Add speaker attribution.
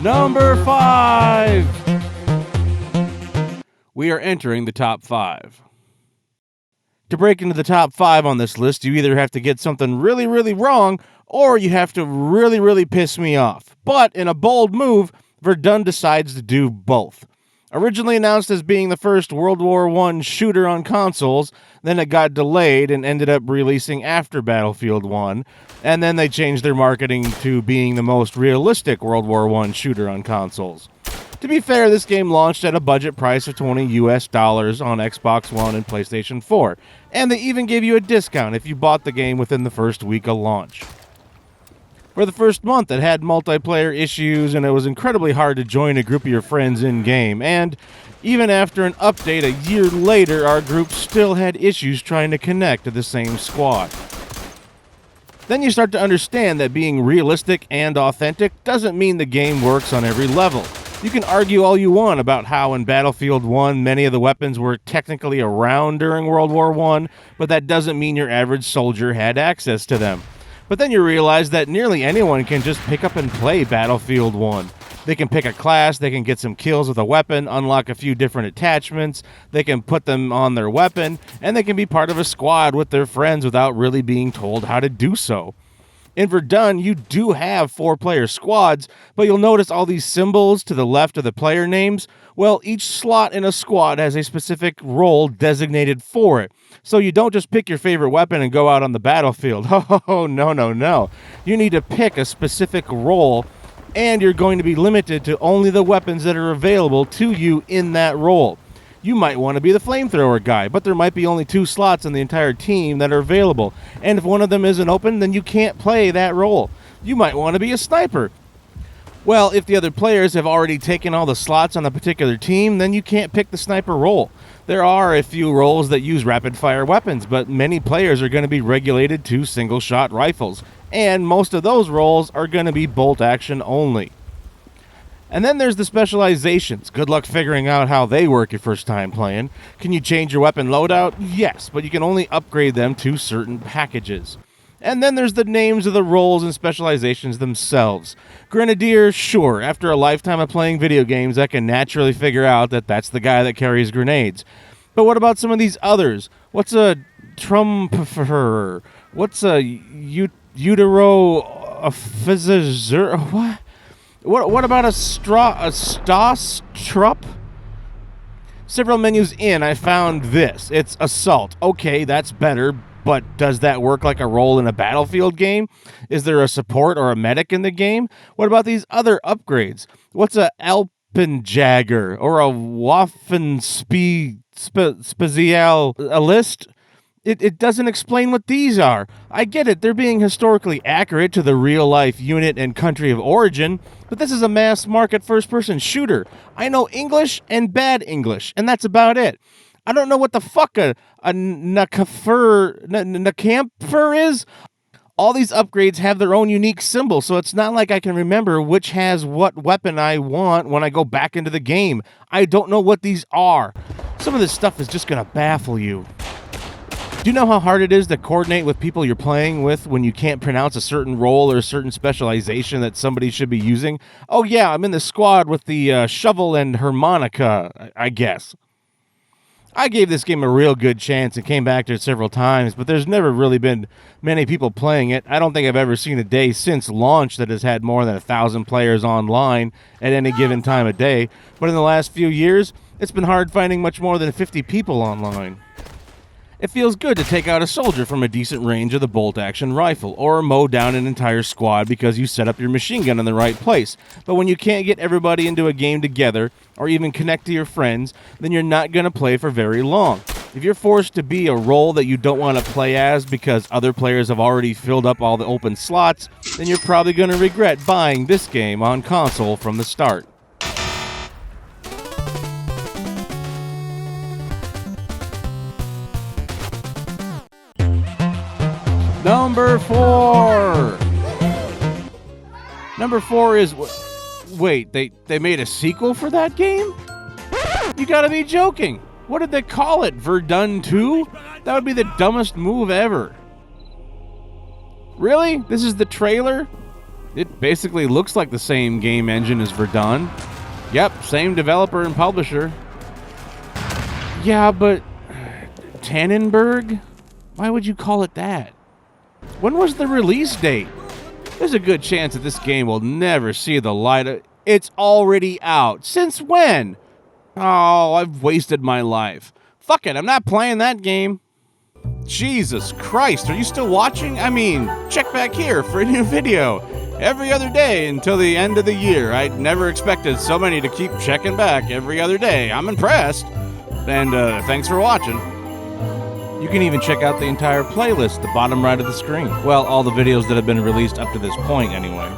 Speaker 1: Number 5! We are entering the top 5. To break into the top 5 on this list, you either have to get something really, really wrong, or you have to really, really piss me off. But in a bold move, Verdun decides to do both. Originally announced as being the first World War I shooter on consoles, then it got delayed and ended up releasing after Battlefield 1, and then they changed their marketing to being the most realistic World War I shooter on consoles. To be fair, this game launched at a budget price of $20 on Xbox One and PlayStation 4, and they even gave you a discount if you bought the game within the first week of launch. For the first month, it had multiplayer issues, and it was incredibly hard to join a group of your friends in-game, and even after an update a year later, our group still had issues trying to connect to the same squad. Then you start to understand that being realistic and authentic doesn't mean the game works on every level. You can argue all you want about how in Battlefield 1 many of the weapons were technically around during World War I, but that doesn't mean your average soldier had access to them. But then you realize that nearly anyone can just pick up and play Battlefield 1. They can pick a class, they can get some kills with a weapon, unlock a few different attachments, they can put them on their weapon, and they can be part of a squad with their friends without really being told how to do so. In Verdun, you do have 4-player squads, but you'll notice all these symbols to the left of the player names. Well, each slot in a squad has a specific role designated for it. So you don't just pick your favorite weapon and go out on the battlefield. Oh, no. You need to pick a specific role, and you're going to be limited to only the weapons that are available to you in that role. You might want to be the flamethrower guy, but there might be only 2 slots in the entire team that are available. And if one of them isn't open, then you can't play that role. You might want to be a sniper. Well, if the other players have already taken all the slots on a particular team, then you can't pick the sniper role. There are a few roles that use rapid-fire weapons, but many players are going to be regulated to single-shot rifles. And most of those roles are going to be bolt action only. And then there's the specializations. Good luck figuring out how they work your first time playing. Can you change your weapon loadout? Yes, but you can only upgrade them to certain packages. And then there's the names of the roles and specializations themselves. Grenadier, sure, after a lifetime of playing video games, I can naturally figure out that that's the guy that carries grenades. But what about some of these others? What's a Trumperer? What's a Utero... What about a Stostrup? Several menus in, I found this. It's Assault. Okay, that's better, but does that work like a role in a Battlefield game? Is there a support or a medic in the game? What about these other upgrades? What's a Alpenjäger or a Waffenspezialist? It doesn't explain what these are. I get it, they're being historically accurate to the real-life unit and country of origin, but this is a mass-market first-person shooter. I know English and bad English, and that's about it. I don't know what the fuck a Nakamfer is. All these upgrades have their own unique symbol, so it's not like I can remember which has what weapon I want when I go back into the game. I don't know what these are. Some of this stuff is just going to baffle you. Do you know how hard it is to coordinate with people you're playing with when you can't pronounce a certain role or a certain specialization that somebody should be using? Oh yeah, I'm in the squad with the shovel and harmonica, I guess. I gave this game a real good chance and came back to it several times, but there's never really been many people playing it. I don't think I've ever seen a day since launch that has had more than 1,000 players online at any given time of day, but in the last few years, it's been hard finding much more than 50 people online. It feels good to take out a soldier from a decent range of the bolt-action rifle, or mow down an entire squad because you set up your machine gun in the right place. But when you can't get everybody into a game together, or even connect to your friends, then you're not going to play for very long. If you're forced to be a role that you don't want to play as because other players have already filled up all the open slots, then you're probably going to regret buying this game on console from the start. Number 4. Number 4 is... Wait, they made a sequel for that game? You gotta be joking. What did they call it? Verdun 2? That would be the dumbest move ever. Really? This is the trailer? It basically looks like the same game engine as Verdun. Yep, same developer and publisher. Yeah, but... Tannenberg? Why would you call it that? When was the release date? There's a good chance that this game will never see the light of... It's already out. Since when? Oh, I've wasted my life. Fuck it, I'm not playing that game. Jesus Christ, are you still watching? I mean, check back here for a new video. Every other day until the end of the year. I never expected so many to keep checking back every other day. I'm impressed. And thanks for watching. You can even check out the entire playlist at the bottom right of the screen. Well, all the videos that have been released up to this point, anyway.